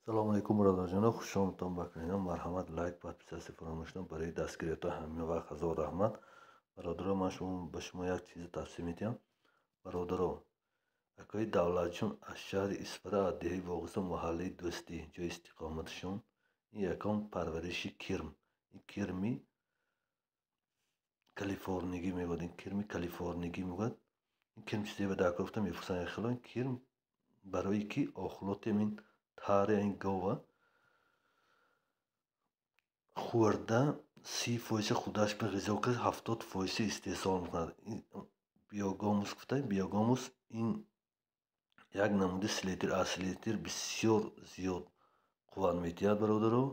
Салому алейкум, бародарҷонон, хушомадтон ба канал. Марҳамат, лайк, подписатсия фаромӯш барои дастгириятои ҳамин вақт ҳазор раҳмат. Бародаро, ман ба шумо як чизе тавсия медиҳам. Бародаро, акои Давлатҷон аз шаҳри Исфара, аз деҳаи Воғиста, маҳаллаи Дӯстӣ, ҷойи истиқоматашон. Ин якон парвариши кирм. Ин кирми калифорнигӣ мегӯяд. Ин кирми калифорнигӣ мегӯяд. Ин кирм чизе ба дар кор гуфтам мепурсанд яхело. Ин кирм барои ки охлоти мин таъри ин гова хӯрда 30% худаш ғизо кирд, 70% истеҳсол мекунад. Биогомус гуфтаи биогомус ин як намуди селитр аз селитр бисёр зиёд қувват метиҳад. бародаро,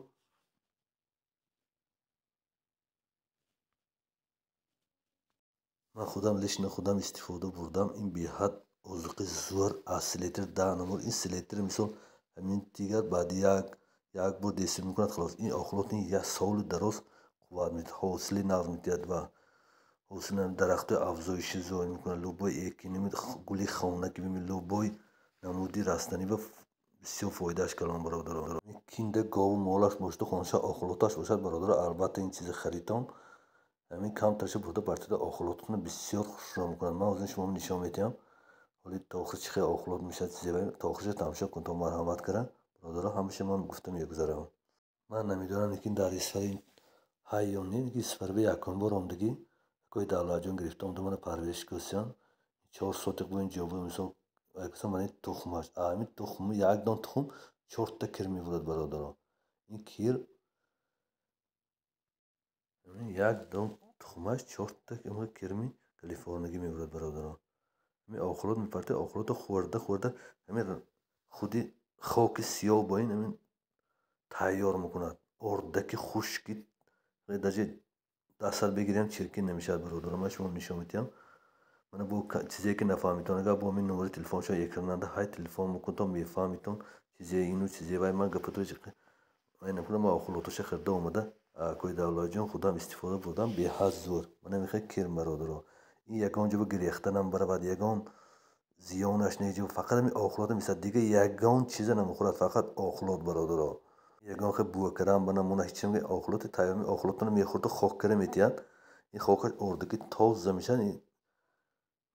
ман худам лично худам истифода бурдам. Ин беҳад озуқи зӯр аз селитр 10 номер. Ин селитр мисол ҳамин дигар баъди як бор десил мекунад, халос. Ин охлоти як соли дароз қувват метиҳад, ҳосили нағз метиҳад ва ҳосили дарахтои афзоишӣ зоид мекунад. Лӯбои экини, гули хонагӣ бимед, лӯбои намуди растанӣ ва бисёр фоидааш калон. бародаро, кинда гову молаш бошад, хонашон охлоташ бошад. бародаро, албатта ин чизи харитон ҳамин камтарша бурда партида охлотатона бисёр хушро мекунад. ман ҳозир шумо нишон медиҳам. ҳоли то охир чӣ хел охлот мешавад, то охирша тамошо кун, то марҳамат кара. бародаро, ҳамаша ман гуфта мегузарам. ман намедонам лекин дар Исфара ҳай ё не. Исфара якон бор омдагӣ акои Давлатҷон гирифта омда мана парвариш кӯсиян. 4 сотиқ бо ин ҷо бо мисол яксан мани тухмаш. Ҳамин тухм, як дон тухм 4 та кир мевурад. бародаро, ин кир як дон тухмаш 4 та кирми калифорнигӣ мевурад. бародаро, ҳамин охлот мепартӣ, охлото хӯрда хӯрда ҳамин худи хоки сиёҳ бо ин ҳамин тайёр мекунад. ордаки хушки даҷа дастат бигирем чиркин намешавад. бародаро, ман шумо нишон медиҳам. мана бо чизе ки нафаҳмитон, агар бо ҳамин номери телефоншон экрананда ҳай телефон мекунтон мефаҳмитон чизе ину чизе вай ман гапатро ман накунам. ман охлоташа хирда омада акои Давлатҷон худам истифода бурдам. беҳад зӯр мана мехоҳ кирм. бародаро, ин ягон ҷо гирехта намебаравад, ягон зиёнаш неҷо, фақат ҳамин охлота месад. Дига ягон чиза намехӯрад, фақат охлот. бародаро, ягон хел буакарам ба намона ҳеҷ чиз охлоти тайёр. охлотона мехӯрда хоккара метиҳад. ин хокаш ордаки тоза мешавад.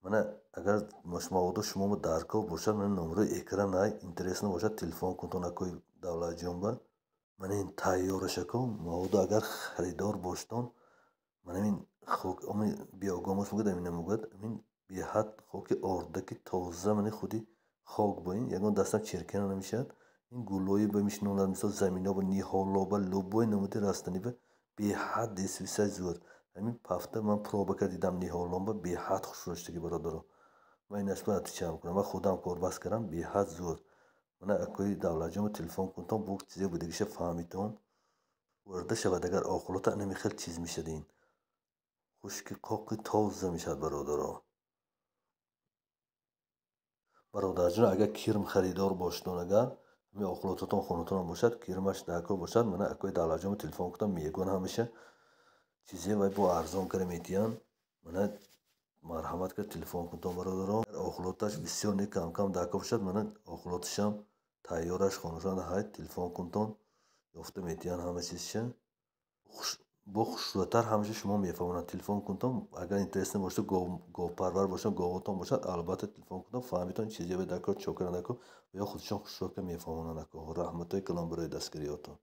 мана агар маводо шумо дар кор бошад, мана номерои экран ай интересно бошад, телефон кунтон акои Давлатҷон ба мана ин тайёрашако маводо агар харидор боштон. мана ин биогомус мегӯяд, амин намегӯяд. амин беҳад хоки ордаки тоза, мани худи хок бо ин ягон дастам чиркина намешавад. ин гулҳои ба мешинонад, мисол заминоба, ниҳолоба, лӯбои намуди растаниба беҳад дестивисияш зӯр. ҳамин пафта ман проба карда дидам ниҳоломба беҳад хушрӯштагӣ. бародаро, ман инашро натиҷа мекунам. ман худам корбаст кардам, беҳад зӯр. мана акои Давлатҷон телефон кунтон бо чизе будагиша фаҳмитон хӯрда шавад. агар охлота нами хел чиз мешад, ин хушки қоқи тоза мешавад. бародарҷон, агар кирм харидор боштон, агар ҳамин охлотатон хонатон бошад, кирмаш дар кор бошад, мана акои Давлатҷон телефон кунам, мегӯянд ҳамаша чизе вай бо арзон кара метиҳанд. мана марҳамат кард телефон кунтон. бародаро, охлоташ бисёр не кам дар кор бошад, мана охлоташам тайёраш хонашон ҳай телефон кунтон ёфта метиҳанд ҳама чизша бо хушрӯтар ҳамаша шумо мефаҳмонанд. телефон кунтон агар интересно бошад, говпарвар бошад, говотон бошад, албатта телефон кунтон фаҳмитон чизе вай дар кор чокаранд, ё худшон хушрӯка мефаҳмонанд. раҳматҳои калон барои дастгириётон.